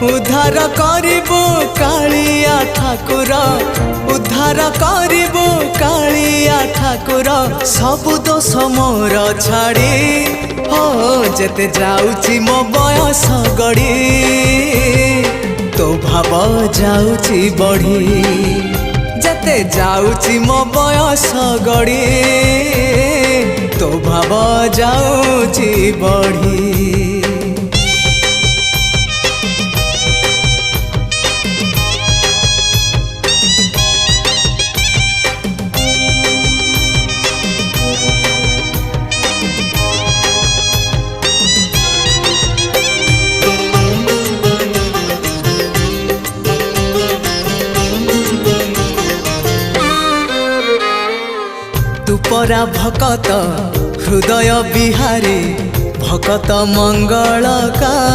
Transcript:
उद्धार करिबो कालिया ठाकुर उद्धार करिबो कालिया ठाकुर सबु दोष मोर छाड़ी हो जेते जाउची मो बयस गड़ी तो भाव जाउची बढ़ी जेते जाउची मो बयस गड़ी तो भाव जाउची बढ़ी। तू परा भकत हृदय बिहारी भकत मंगलकारी